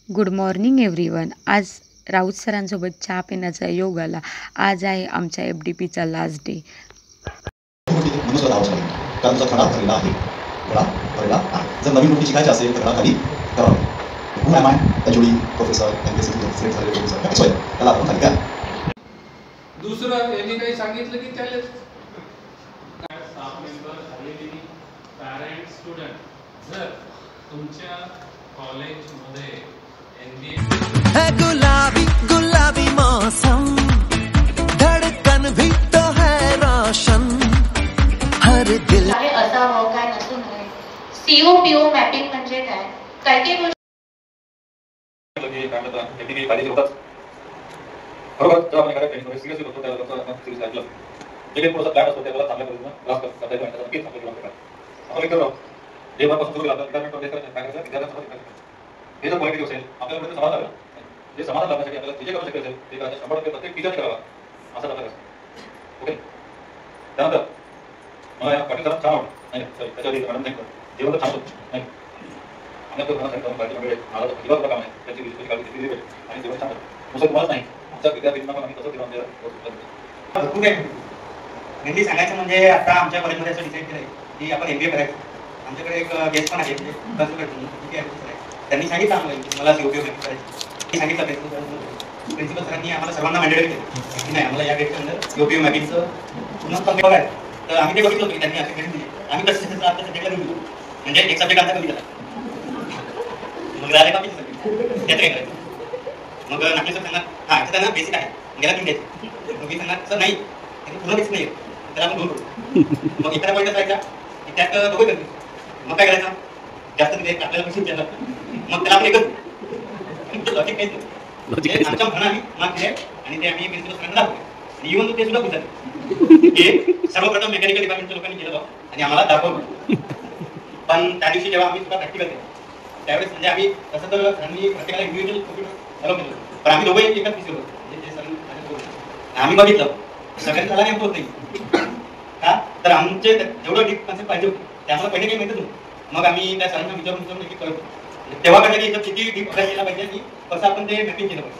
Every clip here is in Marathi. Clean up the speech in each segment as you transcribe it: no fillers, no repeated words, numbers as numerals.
Good morning everyone. आज राऊत सरांसोबत चहा पिण्याचा योग आला. आज आहे आमच्या FDPचा लास्ट डे. कारण तुझा खडा भरलेला आहे. खडा भरलेला आहे. जर नवीन गोष्टी शिकायच्या असेल तर खडा खाली करावा. Who am I? त्याच्यावेळी प्रोफेसर MPSC सिलेक्ट झालेले प्रोफेसर एक्स वाय त्याला आपण खाली करा. दुसरं यांनी काही सांगितलं की त्याला स्टाफ मेंबर झालेली पॅरेंट स्टुडंट जर तुमच्या कॉलेजमध्ये है गुलाबी गुलाबी मौसम, धड़कन भी तो है रोशन, हर दिल काय असावं काय नसू नये. COPO मॅपिंग म्हणजे काय काय काय गोष्टी काय म्हणतात एबीबी फायदेशीर होतात. बरोबर जर आपण एखाद्या ट्रेनिंगमध्ये सिरियसली होतो त्याला आपण सिरियस ऐकलं जे काही थोडंसं प्लॅन असतो त्याला चांगल्या पद्धतीनं ग्रास करता येतो आणि नक्कीच आपल्या जीवनात आपण एक करतो जे वर्षापासून सुरू केलं इंटरनेटवर काय करायचं विद्यार्थ्यांसोबत हे जर पॉईंट असेल आपल्याला समाज लागला जे समाधान लागण्यासाठी आपल्याला जे करू शकेल असेल ते करायचं 100% प्रत्येक टीचरने करावा असं आपल्याला ओके. त्यानंतर मला या पाटील छान आवडतं नाही त्याच्यावरती मॅडम थँक्यू जेवण तर छान होतं नाही आपल्या सांगितलं पार्टीमध्ये मला जीवाचं काम आहे त्याची विशेष काळजी घेतली पाहिजे आणि जेवण छान होतं मुसं तुम्हालाच नाही आमच्या विद्यार्थ्यांना पण आम्ही कसं जेवण द्यायला भरपूर काय मेनली सांगायचं म्हणजे आता आमच्या कॉलेजमध्ये असं डिसाईड केलं आहे की आपण MBA करायचं. आमच्याकडे एक गेस्ट पण आहे म्हणजे त्यांनी सांगितलं आम्हाला मला COPO मॅपिंग करायची सांगितलं प्रिन्सिपल सरांनी आम्हाला सर्वांना मॅन्डेट केलं की नाही आम्हाला या गेटच्या अंदर COPO मॅपिंगचं पूर्ण कमी बघायचं. तर आम्ही ते बघितलं की त्यांनी असे क्रेडिट दिले आम्ही कसं आपल्या सब्जेक्टला दिलो म्हणजे एक सब्जेक्ट आमचा कमी झाला मग राहिले बाकीचे सब्जेक्ट त्यात काय करायचं. मग नागपूर सर सांगणार हां तर त्यांना बेसिक आहे गेला तीन द्यायचं. मग मी सांगणार सर नाही पूर्ण बेसिक नाही त्याला आपण दोन करू. मग एखाद्या पॉईंट असायचा की त्यात दोघं करतो मग काय करायचं जास्त दिले आपल्याला पैसे द्यायला मग त्याला आपण एकच लॉजिक काहीच आमच्या म्हणून आम्ही मार्क दिले आणि ते आम्ही प्रिन्सिपल सरांना दाखवले. इव्हन ते सुद्धा बोलतात की सर्वप्रथम मेकॅनिकल डिपार्टमेंटच्या लोकांनी केलं आणि आम्हाला दाखवलं. पण त्या दिवशी जेव्हा आम्ही सुद्धा प्रॅक्टिकल केलं त्यावेळेस म्हणजे आम्ही तसं तर सरांनी प्रत्येकाला इंडिव्हिज्युअल कॉम्प्युटर अलाव केलं पण आम्ही दोघंही एकाच पीसी होतो म्हणजे जे सर आम्ही बघितलं सगळ्यांनी त्याला नेमकं होतं का तर आमचे जेवढं डीप कन्सेप्ट पाहिजे होते ते आम्हाला पहिले काही माहितच नव्हतं. मग आम्ही त्या सरांना विचारून एक करतो तेव्हा कळलं की किती डीप अभ्यास केला पाहिजे की कसं आपण ते मॅपिंग केलं पाहिजे.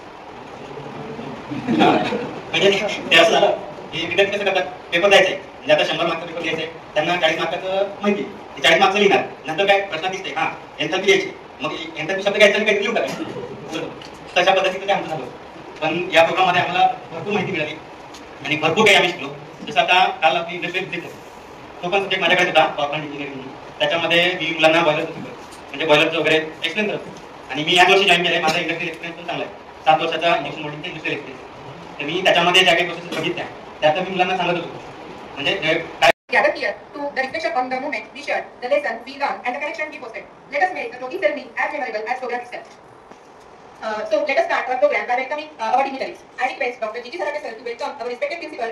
म्हणजे ते असं झालं की विद्यार्थी कसं करतात पेपर द्यायचा आहे म्हणजे आता 100 मार्कचा पेपर द्यायचा आहे त्यांना 40 मार्काचं माहिती आहे 40 मार्क्स लिहिणार नंतर काय प्रश्न दिसते हां एंथॅल्पी द्यायची मग एंथॅल्पी शब्द घ्यायचा आणि काही लिहून टाकायचं तशा पद्धतीचं ते आमचं झालं. पण या प्रोग्राममध्ये आम्हाला भरपूर माहिती मिळाली आणि भरपूर काही आम्ही शिकलो. जसं आता काल आपली इंडस्ट्रियल व्हिजिट होती तो पण सब्जेक्ट माझ्याकडे होता पॉवर प्लांट इंजिनिअरिंग. त्याच्यामध्ये मी मुलांना बॉयलरचं शिकवलं म्हणजे बॉयलरचं वगैरे एक्सप्लेन करतो आणि मी याच वर्षी जॉईन केलं आहे. माझा इंडस्ट्रियल एक्सपिरियन्स पण चांगला आहे 7 वर्षाचा इंजेक्शन मोल्डिंगचा इंडस्ट्रियल एक्सपिरियन्स. तर मी त्याच्यामध्ये ज्या काही प्रोसेस बघितल्या त्यात मी मुलांना सांगत होतो म्हणजे काय gather here to the reflection on the moment we shared, the lesson we learned and the connection we posted. Let us make the protein cell meal as memorable as program itself. So let us start our program by welcoming our dignitaries. I request Dr. Gigi Sarate sir to welcome our respected principal.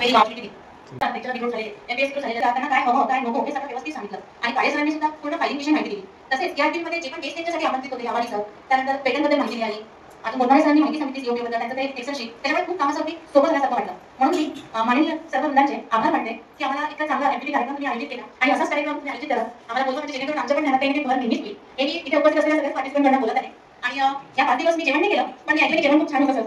Very opportunity. MPSC झालेलं त्यांना काय हवं काय नको हे सगळं व्यवस्थित सांगितलं आणि काळे सरांनी सुद्धा पूर्ण फायलिंग विषयी माहिती दिली. तसेच या टीममध्ये जे पण गेस्ट लेक्चरसाठी आमंत्रित होते आवाडी सर त्यानंतर पेटंटबद्दल माहिती मिळाली आणि बोलणारे सरांनी माहिती सांगितली COPO बद्दल त्यांचं ते एक्सेल शीट त्याच्यामुळे खूप कामासाठी सोबत झाल्यासारखं वाटलं. म्हणून मी माननीय सर्व मुलांचे आभार मानते की आम्हाला इतका चांगला MPT कार्यक्रम तुम्ही आयोजित केला आणि असाच कार्यक्रम तुम्ही आयोजित करा आम्हाला बोलतो म्हणजे जेणेकरून आमच्या पण ज्ञानात काही भर नेहमीच होईल. हे मी इथे उपस्थित असलेल्या सगळ्या पार्टिसिपंटांना बोलत आहे आणि या 5 दिवस मी जेवण नाही केलं पण मी ऐकलं की जेवण खूप छान होतं सर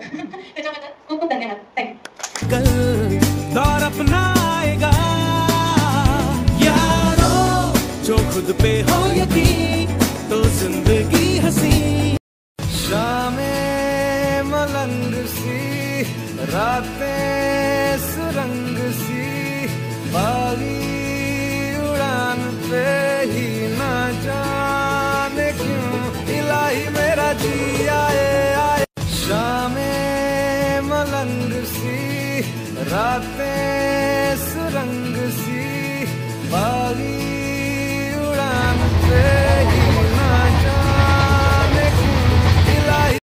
त्याच्याबद्दल खूप खूप धन्यवाद. थँक्यू. दौर अपना आएगा यारो जो खुद पे हो यकीन तो जिंदगी हसी. शामें मलंग सी रातें सुरंग सी बागी उड़ान पे ही ना जाने क्यों इलाही मेरा जी आए शामें मलंग सी रातें